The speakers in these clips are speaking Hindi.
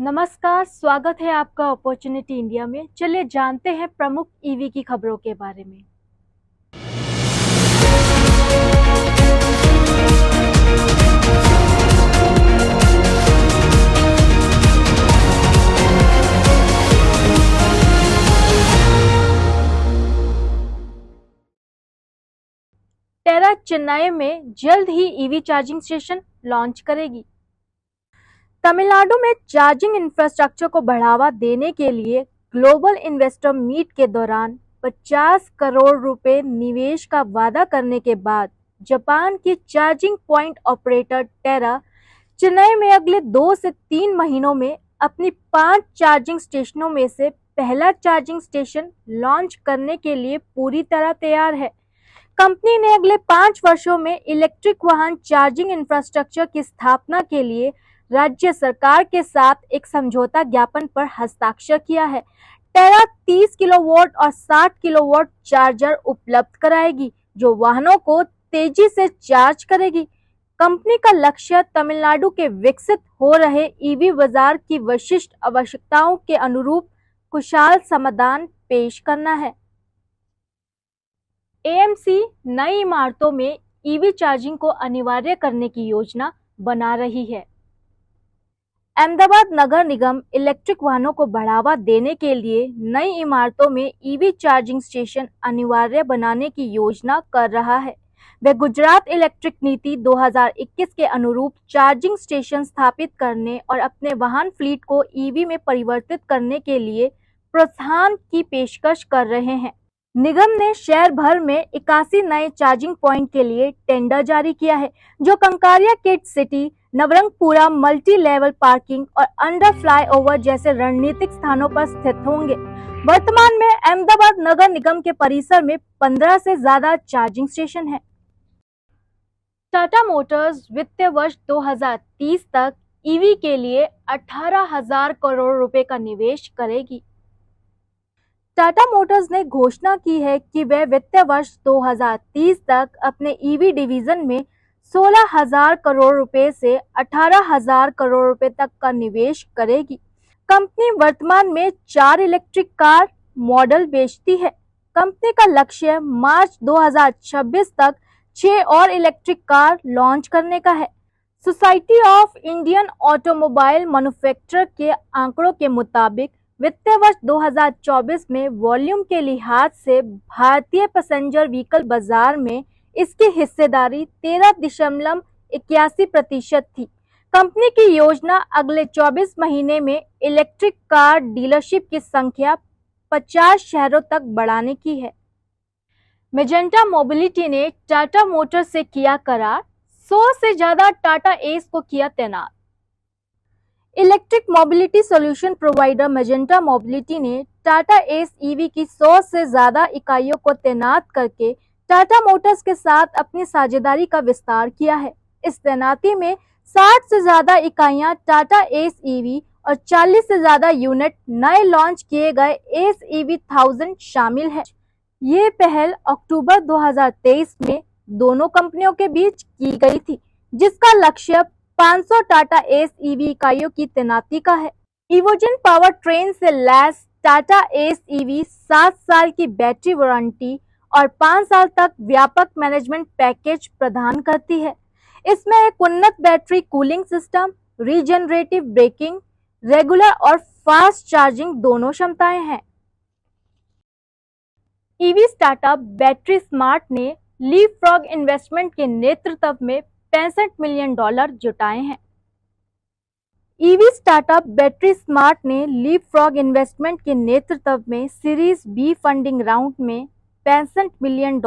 नमस्कार, स्वागत है आपका अपॉर्चुनिटी इंडिया में। चलिए जानते हैं प्रमुख ईवी की खबरों के बारे में। टेरा चेन्नई में जल्द ही ईवी चार्जिंग स्टेशन लॉन्च करेगी। तमिलनाडु में चार्जिंग इंफ्रास्ट्रक्चर को बढ़ावा देने के लिए ग्लोबल इन्वेस्टर मीट के दौरान 50 करोड़ रुपए निवेश का वादा करने के बाद जापान की चार्जिंग पॉइंट ऑपरेटर टेरा चेन्नई में अगले 2 से 3 महीनों में अपनी 5 चार्जिंग स्टेशनों में से पहला चार्जिंग स्टेशन लॉन्च करने के लिए पूरी तरह तैयार है। कंपनी ने अगले 5 वर्षों में इलेक्ट्रिक वाहन चार्जिंग इंफ्रास्ट्रक्चर की स्थापना के लिए राज्य सरकार के साथ एक समझौता ज्ञापन पर हस्ताक्षर किया है। टेरा 30 किलोवाट और 60 किलोवाट चार्जर उपलब्ध कराएगी, जो वाहनों को तेजी से चार्ज करेगी। कंपनी का लक्ष्य तमिलनाडु के विकसित हो रहे ईवी बाजार की विशिष्ट आवश्यकताओं के अनुरूप कुशल समाधान पेश करना है। एएमसी नई इमारतों में ईवी चार्जिंग को अनिवार्य करने की योजना बना रही है। अहमदाबाद नगर निगम इलेक्ट्रिक वाहनों को बढ़ावा देने के लिए नई इमारतों में ईवी चार्जिंग स्टेशन अनिवार्य बनाने की योजना कर रहा है। वह गुजरात इलेक्ट्रिक नीति 2021 के अनुरूप चार्जिंग स्टेशन स्थापित करने और अपने वाहन फ्लीट को ईवी में परिवर्तित करने के लिए प्रोत्साहन की पेशकश कर रहे हैं। निगम ने शहर भर में 81 नए चार्जिंग पॉइंट के लिए टेंडर जारी किया है, जो Kankaria kid city, Navrangpura multi level parking और अंडर फ्लाईओवर जैसे रणनीतिक स्थानों पर स्थित होंगे। वर्तमान में अहमदाबाद नगर निगम के परिसर में 15 से ज्यादा चार्जिंग स्टेशन हैं। टाटा मोटर्स वित्तीय वर्ष 2030 तक ईवी के लिए 18,000 करोड़ रुपए का निवेश करेगी। टाटा मोटर्स ने घोषणा की है कि वह वित्तीय वर्ष 2030 तक अपने ईवी डिवीजन में 16,000 करोड़ रुपए से 18,000 करोड़ रुपए तक का निवेश करेगी। कंपनी वर्तमान में 4 इलेक्ट्रिक कार मॉडल बेचती है। कंपनी का लक्ष्य मार्च 2026 तक 6 और इलेक्ट्रिक कार लॉन्च करने का है। Society of Indian automobile manufacturer के आंकड़ों के मुताबिक वित्तीय वर्ष 2024 में वॉल्यूम के लिहाज से भारतीय पैसेंजर व्हीकल बाजार में इसकी हिस्सेदारी 13.81% थी। कंपनी की योजना अगले 24 महीने में इलेक्ट्रिक कार डीलरशिप की संख्या 50 शहरों तक बढ़ाने की है। मेजेंटा मोबिलिटी ने टाटा मोटर्स से किया करार, 100 से ज्यादा टाटा एस को किया तैनात। Electric mobility solution provider magenta mobility ने टाटा एस ईवी की 100 से ज्यादा इकाइयों को तैनात करके टाटा मोटर्स के साथ अपनी साझेदारी का विस्तार किया है। इस तैनाती में 60 से ज्यादा इकाइयां टाटा एस ईवी और 40 से ज्यादा यूनिट नए लॉन्च किए गए एस ईवी 1000 शामिल है। ये पहल अक्टूबर 2023 में दोनों कंपनियों के बीच की गई थी, जिसका लक्ष्य 500 टाटा एस ईवी इकाइयों की तैनाती का है। इवोजन पावर ट्रेन से लैस टाटा एस ईवी 7 साल की बैटरी वारंटी और 5 साल तक व्यापक मैनेजमेंट पैकेज प्रदान करती है। इसमें एक उन्नत battery cooling system, regenerative braking, regular और फास्ट चार्जिंग दोनों क्षमताएं हैं। ईवी स्टार्टअप बैटरी स्मार्ट ने लीपफ्रॉग इन्वेस्टमेंट के नेतृत्व में $65 मिलियन जुटाए हैं। ईवी स्टार्टअप बैटरी स्मार्ट ने लीपफ्रॉग इन्वेस्टमेंट के नेतृत्व में सीरीज बी फंडिंग राउंड में $65 मिलियन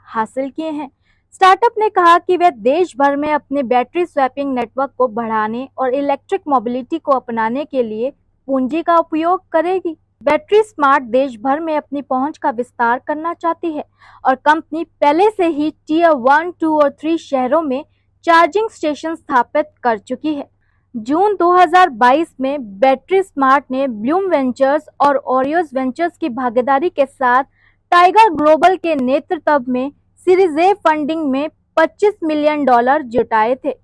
हासिल किए हैं। स्टार्टअप ने कहा कि वह देश भर में अपने बैटरी स्वैपिंग नेटवर्क को बढ़ाने और इलेक्ट्रिक मोबिलिटी को अपनाने के लिए पूंजी का उपयोग करेगी। बैटरी स्मार्ट देश भर में अपनी पहुंच का विस्तार करना चाहती है और कंपनी पहले से ही टियर 1, 2 और 3 शहरों में चार्जिंग स्टेशन स्थापित कर चुकी है। जून 2022 में बैटरी स्मार्ट ने ब्लूम वेंचर्स और ओरियोस वेंचर्स की भागीदारी के साथ टाइगर ग्लोबल के नेतृत्व में सीरीज ए फंडिंग में $25 मिलियन जुटाए थे।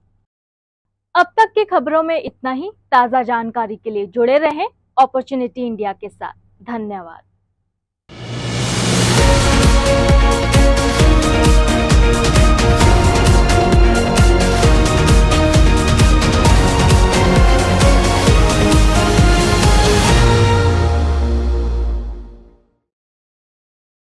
अब तक की खबरों में इतना ही। ताज़ा जानकारी के लिए जुड़े रहें अपॉर्चुनिटी इंडिया के साथ। धन्यवाद।